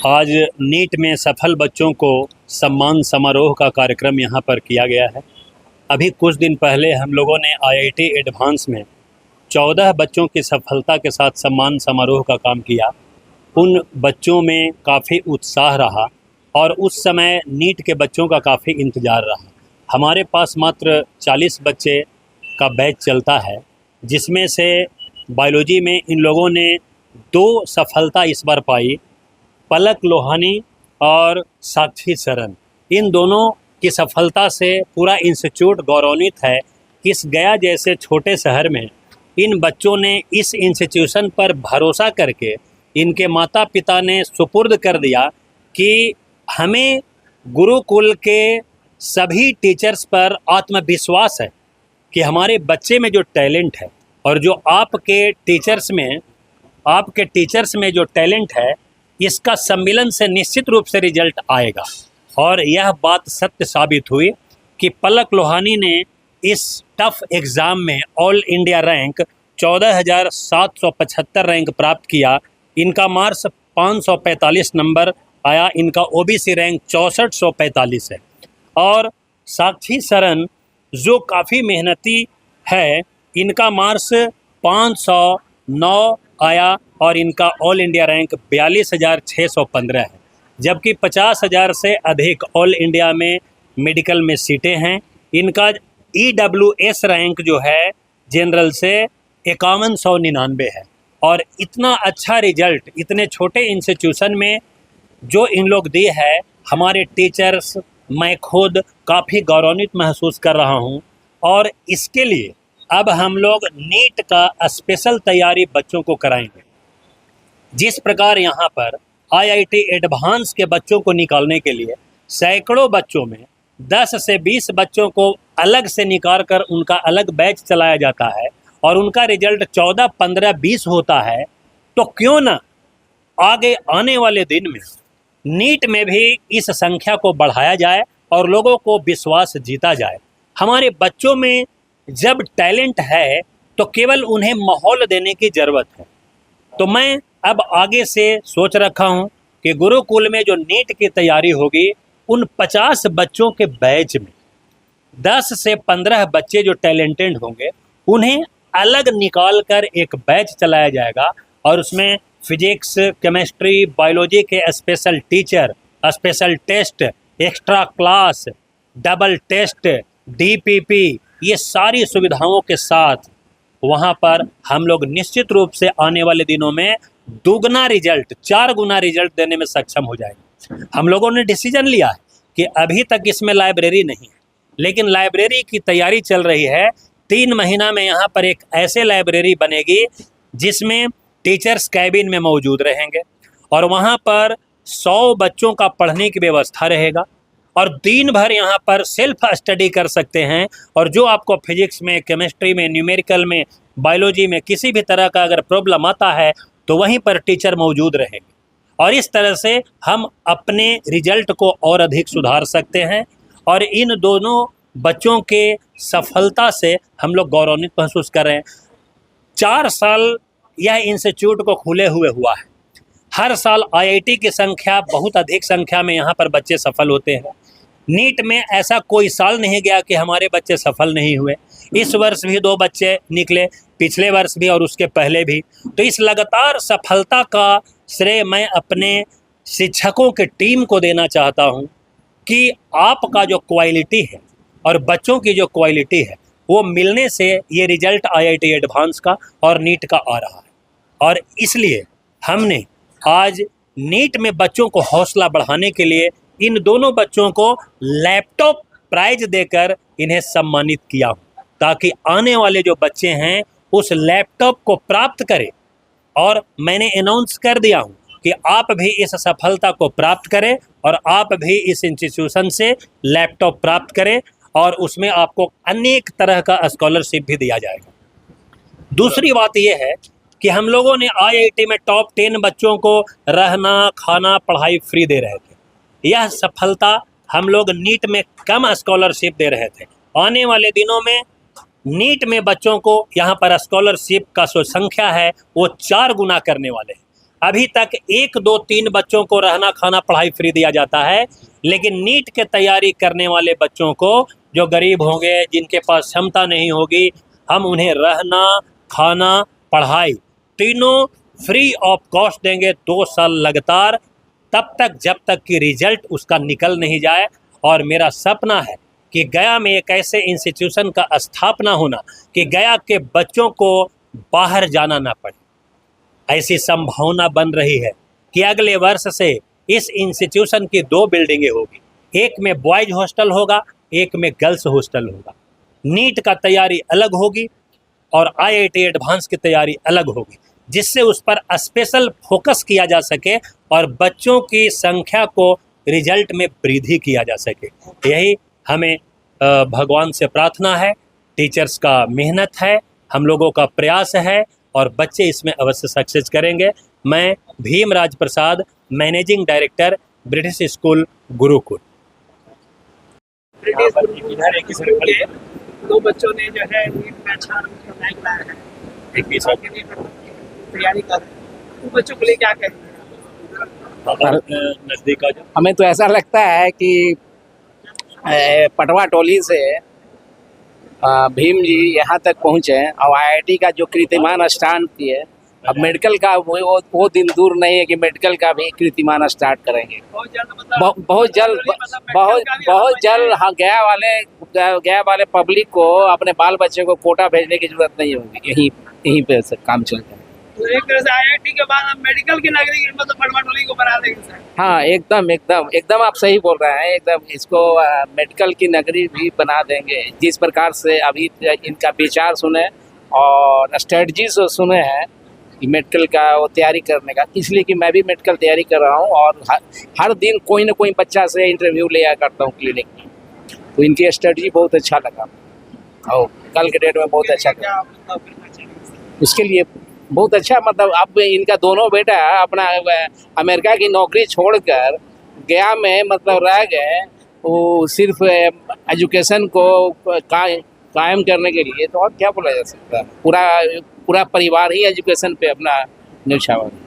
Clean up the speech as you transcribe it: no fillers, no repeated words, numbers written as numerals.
आज नीट में सफल बच्चों को सम्मान समारोह का कार्यक्रम यहाँ पर किया गया है। अभी कुछ दिन पहले हम लोगों ने आईआईटी एडवांस में 14 बच्चों की सफलता के साथ सम्मान समारोह का काम किया। उन बच्चों में काफ़ी उत्साह रहा और उस समय नीट के बच्चों का काफ़ी इंतज़ार रहा। हमारे पास मात्र 40 बच्चे का बैच चलता है, जिसमें से बायोलॉजी में इन लोगों ने 2 सफलता इस बार पाई। पलक लोहानी और साक्षी शरण, इन दोनों की सफलता से पूरा इंस्टीट्यूट गौरवान्वित है। इस गया जैसे छोटे शहर में इन बच्चों ने इस इंस्टीट्यूशन पर भरोसा करके इनके माता पिता ने सुपुर्द कर दिया कि हमें गुरुकुल के सभी टीचर्स पर आत्मविश्वास है कि हमारे बच्चे में जो टैलेंट है और जो आपके टीचर्स में जो टैलेंट है, इसका सम्मिलन से निश्चित रूप से रिजल्ट आएगा। और यह बात सत्य साबित हुई कि पलक लोहानी ने इस टफ एग्ज़ाम में ऑल इंडिया रैंक 14,775 रैंक प्राप्त किया। इनका मार्क्स 545 नंबर आया। इनका ओबीसी रैंक 6445 है। और साक्षी शरण जो काफ़ी मेहनती है, इनका मार्क्स 509 आया और इनका ऑल इंडिया रैंक 42,615 है। जबकि 50,000 से अधिक ऑल इंडिया में मेडिकल में सीटें हैं। इनका EWS रैंक जो है जनरल से 5199 है। और इतना अच्छा रिजल्ट इतने छोटे इंस्टीट्यूशन में जो इन लोग दिए है, हमारे टीचर्स, मैं खुद काफ़ी गौरवान्वित महसूस कर रहा हूँ। और इसके लिए अब हम लोग नीट का स्पेशल तैयारी बच्चों को कराएंगे। जिस प्रकार यहाँ पर आईआईटी एडवांस के बच्चों को निकालने के लिए सैकड़ों बच्चों में 10 से 20 बच्चों को अलग से निकाल कर उनका अलग बैच चलाया जाता है और उनका रिजल्ट 14, 15, 20 होता है, तो क्यों ना आगे आने वाले दिन में नीट में भी इस संख्या को बढ़ाया जाए और लोगों को विश्वास जीता जाए। हमारे बच्चों में जब टैलेंट है तो केवल उन्हें माहौल देने की ज़रूरत है। तो मैं अब आगे से सोच रखा हूँ कि गुरुकुल में जो नीट की तैयारी होगी, उन 50 बच्चों के बैच में 10 से 15 बच्चे जो टैलेंटेड होंगे, उन्हें अलग निकाल कर एक बैच चलाया जाएगा। और उसमें फिजिक्स, केमिस्ट्री, बायोलॉजी के special teacher, special test, extra class, double test, DPP, ये सारी सुविधाओं के साथ वहाँ पर हम लोग निश्चित रूप से आने वाले दिनों में दुगना रिजल्ट, 4 गुना रिजल्ट देने में सक्षम हो जाएंगे। हम लोगों ने डिसीजन लिया है कि अभी तक इसमें लाइब्रेरी नहीं है, लेकिन लाइब्रेरी की तैयारी चल रही है। 3 महीना में यहाँ पर एक ऐसे लाइब्रेरी बनेगी जिसमें टीचर्स कैबिन में मौजूद रहेंगे और वहाँ पर 100 बच्चों का पढ़ने की व्यवस्था रहेगा और दिन भर यहाँ पर सेल्फ स्टडी कर सकते हैं। और जो आपको फिजिक्स में, केमिस्ट्री में, न्यूमेरिकल में, बायोलॉजी में किसी भी तरह का अगर प्रॉब्लम आता है तो वहीं पर टीचर मौजूद रहेंगे। और इस तरह से हम अपने रिजल्ट को और अधिक सुधार सकते हैं। और इन दोनों बच्चों के सफलता से हम लोग गौरवान्वित महसूस कर रहे हैं। 4 साल यह इंस्टीट्यूट को खुले हुए हुआ है। हर साल आईआईटी की संख्या, बहुत अधिक संख्या में यहाँ पर बच्चे सफल होते हैं। नीट में ऐसा कोई साल नहीं गया कि हमारे बच्चे सफल नहीं हुए। इस वर्ष भी 2 बच्चे निकले, पिछले वर्ष भी और उसके पहले भी। तो इस लगातार सफलता का श्रेय मैं अपने शिक्षकों के टीम को देना चाहता हूँ कि आपका जो क्वालिटी है और बच्चों की जो क्वालिटी है, वो मिलने से ये रिजल्ट आईआईटी एडवांस का और नीट का आ रहा है। और इसलिए हमने आज नीट में बच्चों को हौसला बढ़ाने के लिए इन दोनों बच्चों को लैपटॉप प्राइज देकर इन्हें सम्मानित किया हूँ, ताकि आने वाले जो बच्चे हैं उस लैपटॉप को प्राप्त करें। और मैंने अनाउंस कर दिया हूँ कि आप भी इस सफलता को प्राप्त करें और आप भी इस इंस्टीट्यूशन से लैपटॉप प्राप्त करें और उसमें आपको अनेक तरह का स्कॉलरशिप भी दिया जाएगा। दूसरी बात यह है कि हम लोगों ने आईआईटी में टॉप 10 बच्चों को रहना, खाना, पढ़ाई फ्री दे रहे थे। यह सफलता हम लोग नीट में कम स्कॉलरशिप दे रहे थे। आने वाले दिनों में नीट में बच्चों को यहाँ पर स्कॉलरशिप का जो संख्या है वो 4 गुना करने वाले हैं। अभी तक 1 2 3 बच्चों को रहना खाना पढ़ाई फ्री दिया जाता है, लेकिन नीट के तैयारी करने वाले बच्चों को, जो गरीब होंगे, जिनके पास क्षमता नहीं होगी, हम उन्हें रहना खाना पढ़ाई तीनों फ्री ऑफ कॉस्ट देंगे 2 साल लगातार, तब तक जब तक कि रिजल्ट उसका निकल नहीं जाए। और मेरा सपना है कि गया में एक ऐसे इंस्टीट्यूशन का स्थापना होना कि गया के बच्चों को बाहर जाना ना पड़े। ऐसी संभावना बन रही है कि अगले वर्ष से इस इंस्टीट्यूशन की 2 बिल्डिंगें होगी, एक में बॉयज हॉस्टल होगा, एक में गर्ल्स हॉस्टल होगा। नीट का तैयारी अलग होगी और IIT एडवांस की तैयारी अलग होगी, जिससे उस पर स्पेशल फोकस किया जा सके और बच्चों की संख्या को रिजल्ट में वृद्धि किया जा सके। यही हमें भगवान से प्रार्थना है, टीचर्स का मेहनत है, हम लोगों का प्रयास है और बच्चे इसमें अवश्य सक्सेस करेंगे। मैं Bhimraj Prasad, managing director, British school Gurukul. दो बच्चों ने जो है नीट में अच्छा रैंक लाया है, एक विषय के लिए तैयारी कर रहे हैं, उन बच्चों के लिए क्या कहेंगे? नजदीक आ जाओ। हमें तो ऐसा लगता है कि पटवा टोली से भीम जी यहाँ तक पहुँचे और IIT का जो कीर्तिमान स्टार्ट किए, अब मेडिकल का वो दिन दूर नहीं है कि मेडिकल का भी कीर्तिमान स्टार्ट करेंगे बहुत जल्द। हाँ, गया वाले पब्लिक को, अपने बाल बच्चे को कोटा भेजने की जरूरत नहीं होगी, यहीं पे काम चलता है। तो एक तरह से IIT के बाद हम मेडिकल की नगरी मतलब पटवा टोली को बना देंगे सर। हाँ, एकदम आप सही बोल रहे हैं, एकदम इसको मेडिकल की नगरी भी बना देंगे। जिस प्रकार से अभी इनका विचार सुने और स्ट्रेटजी सुने हैं कि मेडिकल का वो तैयारी करने का, इसलिए कि मैं भी मेडिकल तैयारी कर रहा हूँ और हर दिन कोई ना कोई बच्चा से इंटरव्यू लिया करता हूँ क्लिनिक में, तो इनकी स्ट्रेटजी बहुत अच्छा लगा और कल के डेट में बहुत अच्छा लगा। उसके लिए बहुत अच्छा, मतलब अब इनका दोनों बेटा अपना अमेरिका की नौकरी छोड़कर गया में मतलब रह गए, वो सिर्फ एजुकेशन को कायम करने के लिए, तो और क्या बोला जा सकता है। पूरा परिवार ही एजुकेशन पे अपना न्यौछावर है।